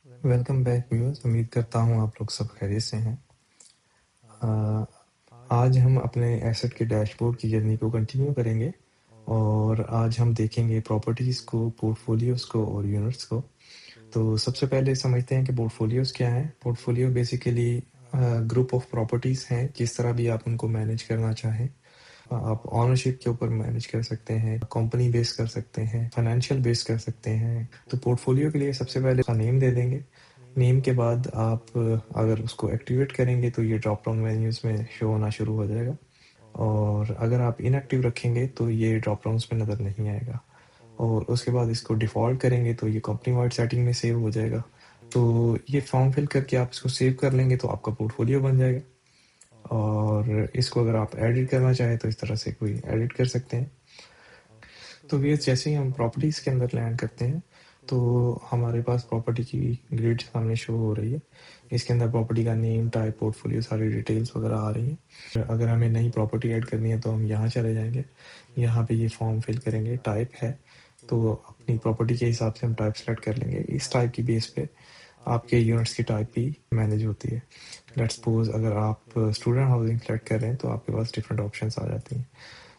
Welcome back viewers, امید کرتا ہوں آپ لوگ سب خیریت سے ہیں۔ آج ہم اپنے ایسٹ کے ڈیش بورڈ کی جرنی کو کنٹینیو کریں گے اور آج ہم دیکھیں گے پراپرٹیز کو، پورٹ فولیوز کو اور یونٹس کو۔ تو سب سے پہلے سمجھتے ہیں کہ پورٹ فولیوز کیا ہیں۔ Port folio basically group of properties ہیں، جس طرح بھی آپ ان کو مینیج کرنا چاہیں۔ آپ آنرشپ کے اوپر مینیج کر سکتے ہیں، کمپنی بیس کر سکتے ہیں، فائنینشیل بیس کر سکتے ہیں۔ تو پورٹ فولیو کے لیے سب سے پہلے نیم دے دیں گے۔ نیم کے بعد آپ اگر اس کو ایکٹیویٹ کریں گے تو یہ ڈراپ ڈاؤن مینیوز میں شو ہونا شروع ہو جائے گا، اور اگر آپ ان ایکٹیو رکھیں گے تو یہ ڈراپ ڈاؤنس میں نظر نہیں آئے گا، اور اس کے بعد اس کو ڈیفالٹ کریں گے تو یہ کمپنی وائڈ سیٹنگ میں سیو ہو جائے گا۔ تو یہ فارم فل کر کے آپ اس کو سیو کر لیں گے تو آپ کا پورٹ فولیو بن جائے گا، اور اس کو اگر آپ ایڈٹ کرنا چاہیں تو اس طرح سے کوئی ایڈٹ کر سکتے ہیں۔ تو جیسے ہی ہم پراپرٹیز کے اندر لینڈ کرتے ہیں تو ہمارے پاس پراپرٹی کی گریڈ سامنے شو ہو رہی ہے۔ اس کے اندر پراپرٹی کا نیم، ٹائپ، پورٹ فولیو، ساری ڈیٹیلز وغیرہ آ رہی ہیں۔ اگر ہمیں نئی پراپرٹی ایڈ کرنی ہے تو ہم یہاں چلے جائیں گے، یہاں پہ یہ فارم فل کریں گے، ٹائپ ہے تو اپنی پراپرٹی کے حساب سے ہم ٹائپ سلیکٹ کر لیں گے۔ اس ٹائپ کی بیس پہ آپ کے یونٹس کی ٹائپ بھی مینیج ہوتی ہے۔ لیٹ سپوز اگر آپ اسٹوڈنٹ ہاؤسنگ سلیکٹ کر رہے ہیں تو آپ کے پاس ڈفرینٹ آپشنس آ جاتی ہیں۔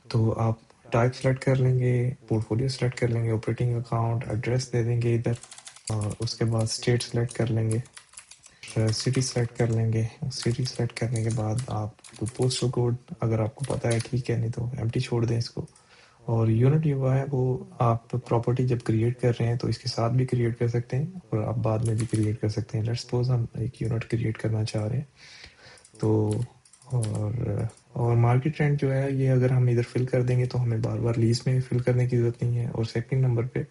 تو آپ ٹائپ سلیکٹ کر لیں گے، پورٹ فولیو سلیکٹ کر لیں گے، آپریٹنگ اکاؤنٹ، ایڈریس دے دیں گے ادھر، اور اس کے بعد اسٹیٹ سلیکٹ کر لیں گے، سٹی سلیکٹ کر لیں گے۔ سٹی سلیکٹ کرنے کے بعد آپ پوسٹل کوڈ اگر آپ کو پتہ ہے ٹھیک ہے، نہیں تو ایمٹی چھوڑ دیں اس کو۔ اور یونٹ جو ہے وہ آپ پراپرٹی جب کریٹ کر رہے ہیں تو اس کے ساتھ بھی کریٹ کر سکتے ہیں اور آپ بعد میں بھی کریٹ کر سکتے ہیں۔ لیٹ سپوز ہم ایک یونٹ کریٹ کرنا چاہ رہے ہیں تو اور مارکیٹ رینٹ جو ہے یہ اگر ہم ادھر فل کر دیں گے تو ہمیں بار بار لیز میں فل کرنے کی ضرورت نہیں ہے، اور سیکنڈ نمبر پہ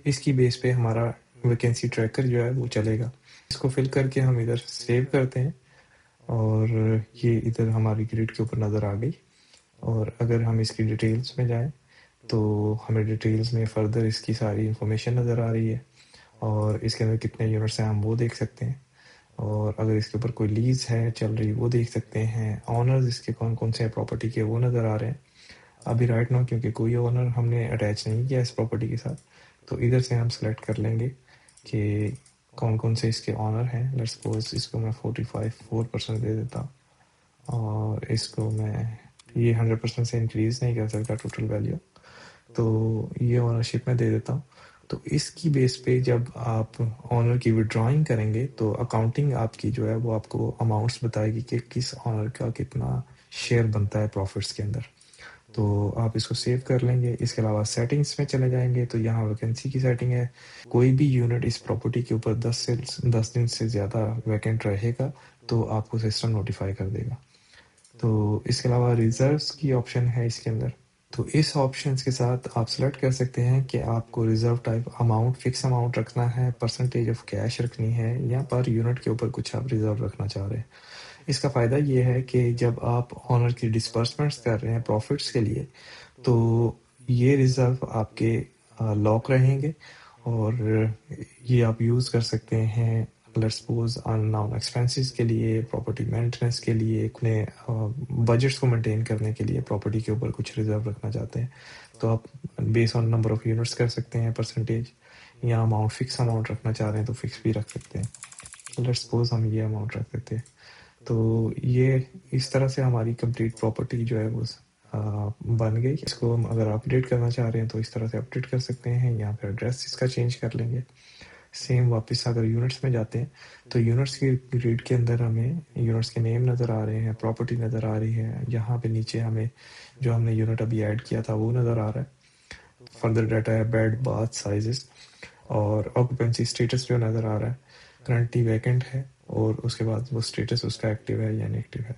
اس کی بیس پہ ہمارا ویکینسی ٹریکر جو ہے وہ چلے گا۔ اس کو فل کر کے ہم ادھر سیو کرتے ہیں اور یہ ادھر ہماری گریڈ کے اوپر نظر آ گئی۔ اور اگر ہم اس کی ڈیٹیلز میں جائیں تو ہمیں ڈیٹیلز میں فردر اس کی ساری انفارمیشن نظر آ رہی ہے، اور اس کے اندر کتنے یونٹس ہیں ہم وہ دیکھ سکتے ہیں، اور اگر اس کے اوپر کوئی لیز ہے چل رہی وہ دیکھ سکتے ہیں۔ آنرز اس کے کون کون سے ہیں پراپرٹی کے وہ نظر آ رہے ہیں۔ ابھی رائٹ ناؤ کیونکہ کوئی آنر ہم نے اٹیچ نہیں کیا اس پراپرٹی کے ساتھ، تو ادھر سے ہم سلیکٹ کر لیں گے کہ کون کون سے اس کے آنر ہیں۔ لیٹس سپوز اس کو میں 4% دے دیتا ہوں، اور اس کو میں یہ 100% سے انکریز نہیں کر سکتا ٹوٹل ویلیو، تو یہ آنرشپ میں دے دیتا ہوں۔ تو اس کی بیس پہ جب آپ آنر کی وڈرائنگ کریں گے تو اکاؤنٹنگ آپ کی جو ہے وہ آپ کو اماؤنٹس بتائے گی کہ کس آنر کا کتنا شیئر بنتا ہے پروفٹس کے اندر۔ تو آپ اس کو سیو کر لیں گے۔ اس کے علاوہ سیٹنگز میں چلے جائیں گے تو یہاں ویکینسی کی سیٹنگ ہے۔ کوئی بھی یونٹ اس پراپرٹی کے اوپر 10 دن سے زیادہ ویکینٹ رہے گا تو آپ کو سسٹم نوٹیفائی کر دے گا۔ تو اس کے علاوہ ریزروز کی آپشن ہے اس کے اندر، تو اس آپشنس کے ساتھ آپ سلیکٹ کر سکتے ہیں کہ آپ کو reserve type amount, fix amount رکھنا ہے، پرسنٹیج آف کیش رکھنی ہے، یا پر یونٹ کے اوپر کچھ آپ ریزرو رکھنا چاہ رہے ہیں۔ اس کا فائدہ یہ ہے کہ جب آپ آنر کی ڈسپرسمنٹس کر رہے ہیں پروفٹس کے لیے تو یہ ریزرو آپ کے لاک رہیں گے، اور یہ آپ یوز کر سکتے ہیں لیٹ سپوز ان نون ایکسپینسز کے لیے، پراپرٹی مینٹیننس کے لیے، اپنے بجٹس کو مینٹین کرنے کے لیے پراپرٹی کے اوپر کچھ ریزرو رکھنا چاہتے ہیں تو آپ بیس آن نمبر آف یونٹس کر سکتے ہیں پرسنٹیج، یا اماؤنٹ فکس اماؤنٹ رکھنا چاہ رہے ہیں تو فکس بھی رکھ سکتے ہیں۔ لیٹ سپوز ہم یہ اماؤنٹ رکھ دیتے ہیں، تو یہ اس طرح سے ہماری کمپلیٹ پراپرٹی جو ہے وہ بن گئی۔ اس کو ہم اگر اپ ڈیٹ کرنا چاہ رہے ہیں تو اس طرح سے اپ ڈیٹ کر سکتے ہیں، یا پھر ایڈریس اس کا چینج کر لیں گے۔ سیم واپس اگر یونٹس میں جاتے ہیں تو یونٹس کی گریڈ کے اندر ہمیں یونٹس کے نیم نظر آ رہے ہیں، پراپرٹی نظر آ رہی ہے، یہاں پہ نیچے ہمیں جو ہم نے یونٹ ابھی ایڈ کیا تھا وہ نظر آ رہا ہے۔ فردر ڈیٹا ہے بیڈ، باتھ سائزز، اور آکوپینسی اسٹیٹس جو نظر آ رہا ہے کرنٹلی ویکنٹ ہے، اور اس کے بعد وہ اسٹیٹس اس کا ایکٹیو ہے یا ان ایکٹیو ہے۔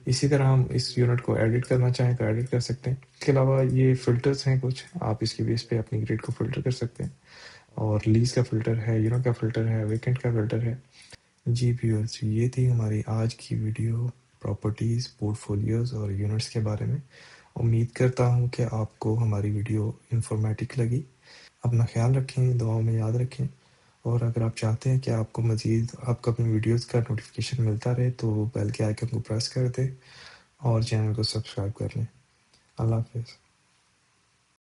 اسی طرح ہم اس یونٹ کو ایڈٹ کرنا چاہیں تو ایڈٹ کر سکتے ہیں۔ اس کے علاوہ یہ فلٹرز ہیں کچھ، آپ اس کی بیس پہ اپنی گریڈ کو فلٹر کر سکتے ہیں، اور لیز کا فلٹر ہے، یونٹ کا فلٹر ہے، ویکنٹ کا فلٹر ہے۔ جی ویورز، یہ تھی ہماری آج کی ویڈیو پراپرٹیز، پورٹ فولیوز اور یونٹس کے بارے میں۔ امید کرتا ہوں کہ آپ کو ہماری ویڈیو انفارمیٹک لگی۔ اپنا خیال رکھیں، دعاؤں میں یاد رکھیں، اور اگر آپ چاہتے ہیں کہ آپ کو مزید اپ کمنگ ویڈیوز کا نوٹیفیکیشن ملتا رہے تو بیل کے آئیکن کو پریس کر دیں اور چینل کو سبسکرائب کر لیں۔ اللہ حافظ۔